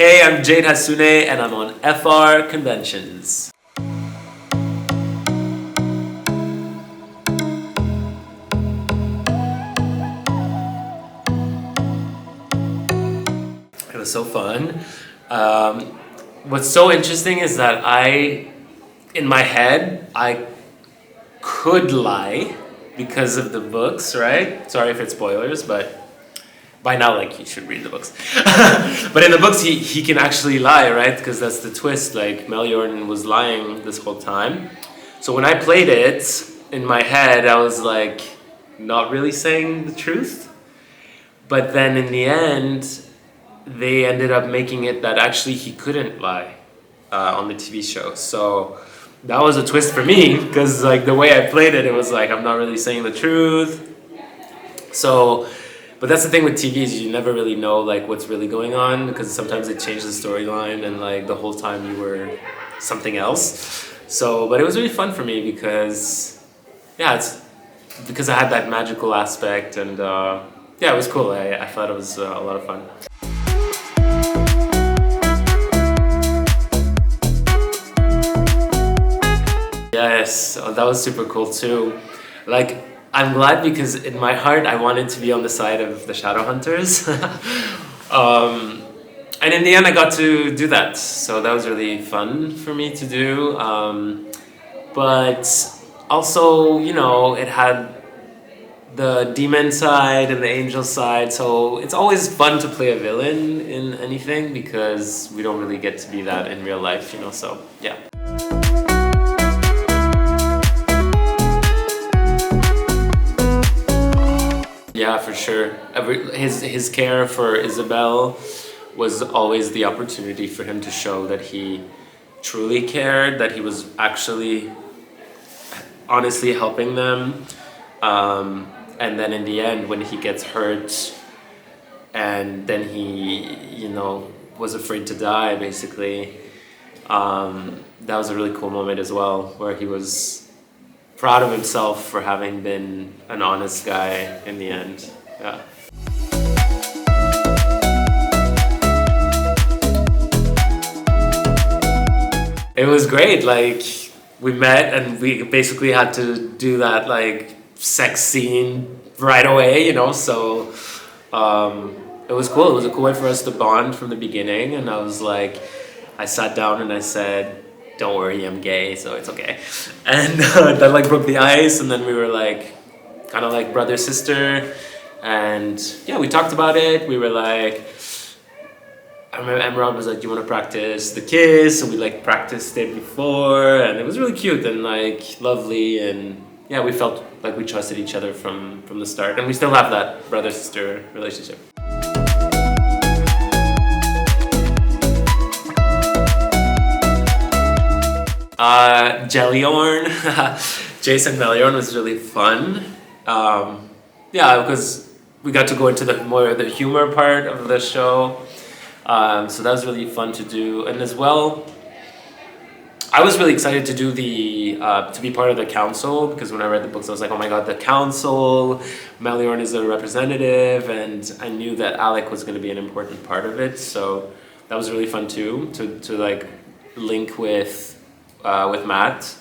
Hey, I'm Jade Hassouné and I'm on FrConventions. It was so fun. What's so interesting is that in my head, I could lie because of the books, right? Sorry if it's spoilers, but by now, like, you should read the books. But in the books, he can actually lie, right? Because that's the twist. Like, Meliorn was lying this whole time. So when I played it, in my head, I was like, not really saying the truth. But then in the end, they ended up making it that actually he couldn't lie on the TV show. So that was a twist for me, because like the way I played it, it was like, I'm not really saying the truth. So... But that's the thing with TV is you never really know like what's really going on, because sometimes it changes the storyline and like the whole time you were something else. So, but it was really fun for me because, yeah, it's because I had that magical aspect and yeah, it was cool. I thought it was a lot of fun. Yes, that was super cool too. Like, I'm glad because in my heart I wanted to be on the side of the Shadowhunters. And in the end I got to do that. So that was really fun for me to do. But also, you know, it had the demon side and the angel side. So it's always fun to play a villain in anything because we don't really get to be that in real life, you know, so yeah. Yeah, for sure. His care for Isabelle was always the opportunity for him to show that he truly cared, that he was actually honestly helping them. And then in the end, when he gets hurt and then he, you know, was afraid to die, basically, that was a really cool moment as well, where he was proud of himself for having been an honest guy in the end. Yeah. It was great. Like, we met and we basically had to do that like sex scene right away, you know, so it was cool. It was a cool way for us to bond from the beginning, and I was like, I sat down and I said, don't worry, I'm gay, so it's okay. And that like broke the ice, and then we were like kind of like brother sister, and yeah, we talked about it. We were like, I remember Emeraude was like, do you want to practice the kiss? So we like practiced it before, and it was really cute and like lovely, and yeah, we felt like we trusted each other from the start, and we still have that brother sister relationship. Meliorn, Jace and Meliorn was really fun. Yeah, because we got to go into the humor part of the show. So that was really fun to do, and as well, I was really excited to do to be part of the council, because when I read the books, I was like, oh my god, the council, Meliorn is a representative, and I knew that Alec was going to be an important part of it. So that was really fun too, to like link with Matt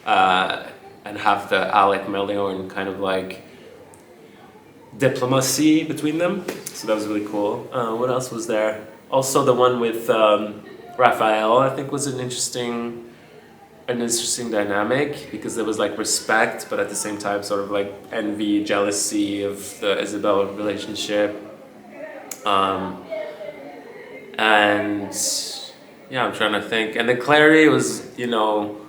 and have the Alec Meliorn kind of like diplomacy between them. So that was really cool. What else was there? Also the one with Raphael, I think, was an interesting dynamic, because there was like respect, but at the same time sort of like envy, jealousy of the Isabelle relationship. And yeah, I'm trying to think. And then Clary was, you know,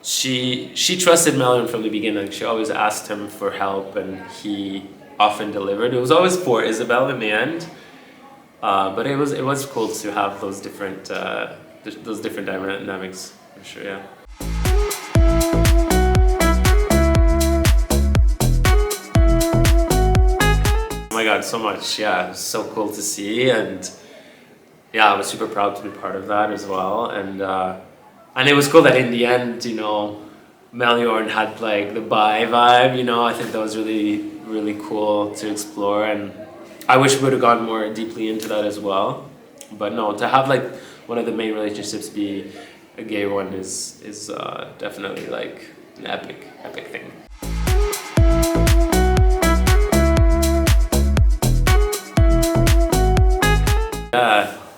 she trusted Meliorn from the beginning. She always asked him for help, and he often delivered. It was always for Isabelle in the end, but it was cool to have those different dynamics for sure. Yeah. Oh my god, so much! Yeah, it was so cool to see, and yeah, I was super proud to be part of that as well, and it was cool that in the end, you know, Meliorn had like the bi vibe, you know. I think that was really cool to explore, and I wish we would have gone more deeply into that as well. But no, to have like one of the main relationships be a gay one is definitely like an epic thing.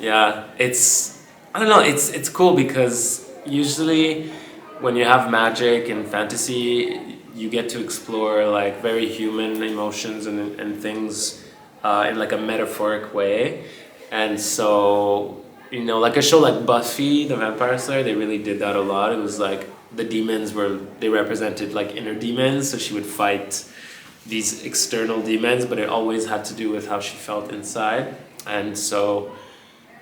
Yeah, it's, I don't know, it's cool because usually when you have magic and fantasy, you get to explore like very human emotions and things in like a metaphoric way. And so, you know, like a show like Buffy the Vampire Slayer, they really did that a lot. It was like the demons they represented like inner demons, so she would fight these external demons, but it always had to do with how she felt inside. And so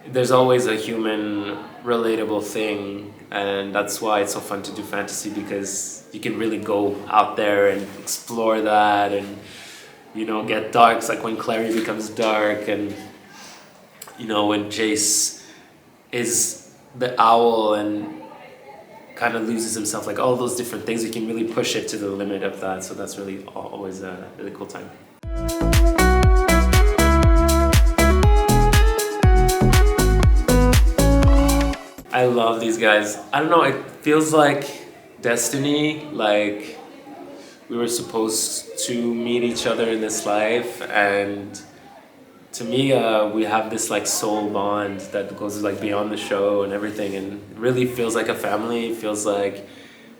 there's always a human relatable thing, and that's why it's so fun to do fantasy, because you can really go out there and explore that and, you know, get dark. It's like when Clary becomes dark, and, you know, when Jace is the owl and kind of loses himself, like all those different things, you can really push it to the limit of that. So that's really always a really cool time. I love these guys. I don't know, it feels like destiny, like we were supposed to meet each other in this life, and to me, we have this like soul bond that goes like beyond the show and everything, and it really feels like a family. It feels like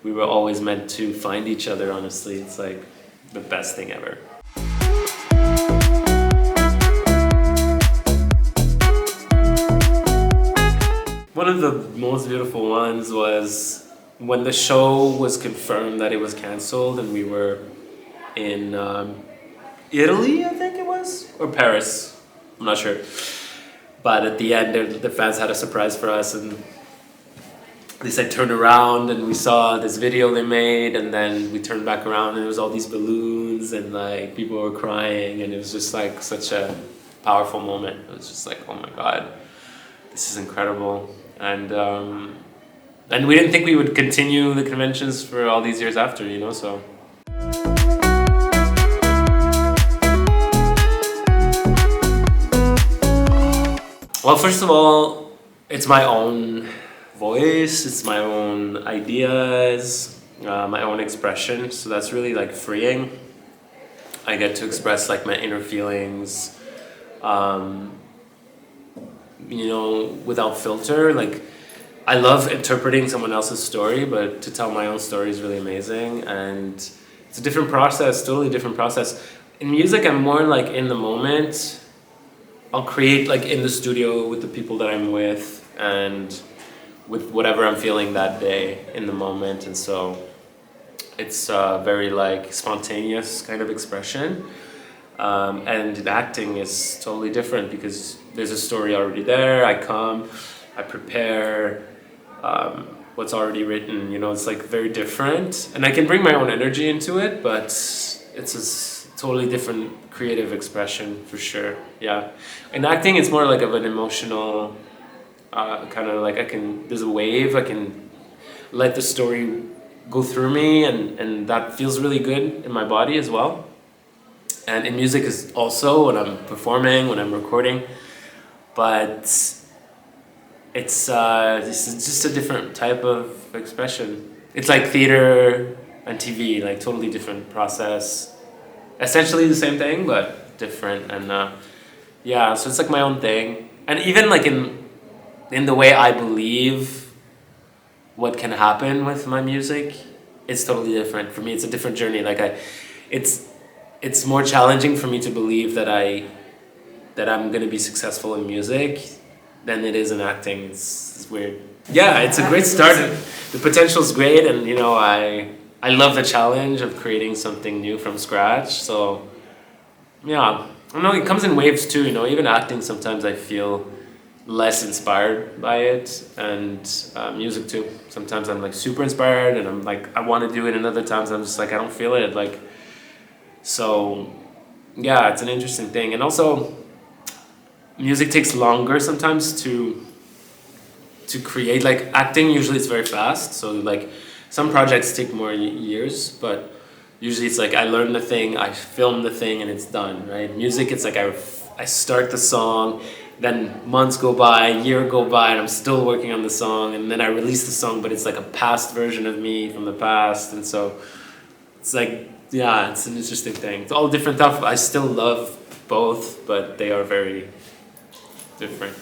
we were always meant to find each other, honestly. It's like the best thing ever. One of the most beautiful ones was when the show was confirmed that it was canceled, and we were in Italy, I think it was, or Paris, I'm not sure. But at the end, the fans had a surprise for us, and they said turn around, and we saw this video they made, and then we turned back around, and there was all these balloons, and like people were crying, and it was just like such a powerful moment. It was just like, oh my God, this is incredible. And we didn't think we would continue the conventions for all these years after, you know, so. Well, first of all, it's my own voice, it's my own ideas, my own expression, so that's really like freeing. I get to express like my inner feelings, you know, without filter. Like, I love interpreting someone else's story, but to tell my own story is really amazing, and it's a different process, totally different process. In music, I'm more like in the moment. I'll create like in the studio with the people that I'm with and with whatever I'm feeling that day in the moment, and so it's very like spontaneous kind of expression. And in acting is totally different because there's a story already there. I come, I prepare what's already written, you know, it's like very different. And I can bring my own energy into it, but it's a totally different creative expression for sure, yeah. In acting, it's more like of an emotional, kind of like there's a wave, I can let the story go through me, and that feels really good in my body as well. And in music is also when I'm performing, when I'm recording, but it's just a different type of expression. It's like theater and TV, like totally different process. Essentially the same thing, but different, and yeah, so it's like my own thing. And even like in the way I believe what can happen with my music, it's totally different. For me, it's a different journey. Like it's more challenging for me to believe that I'm gonna be successful in music than it is in acting. It's weird. Yeah, it's a great start. The potential's great, and you know, I love the challenge of creating something new from scratch. So yeah, I know it comes in waves too. You know, even acting sometimes I feel less inspired by it, and music too. Sometimes I'm like super inspired, and I'm like I want to do it, and other times I'm just like I don't feel it. Like, so yeah, it's an interesting thing. And also music takes longer sometimes to create. Like acting, usually it's very fast, so like some projects take more years, but usually it's like I learn the thing, I film the thing, and it's done, right? Music, it's like I start the song, then months go by, a year go by, and I'm still working on the song, and then I release the song, but it's like a past version of me from the past, and so it's like, yeah, it's an interesting thing. It's all different stuff. I still love both, but they are very different.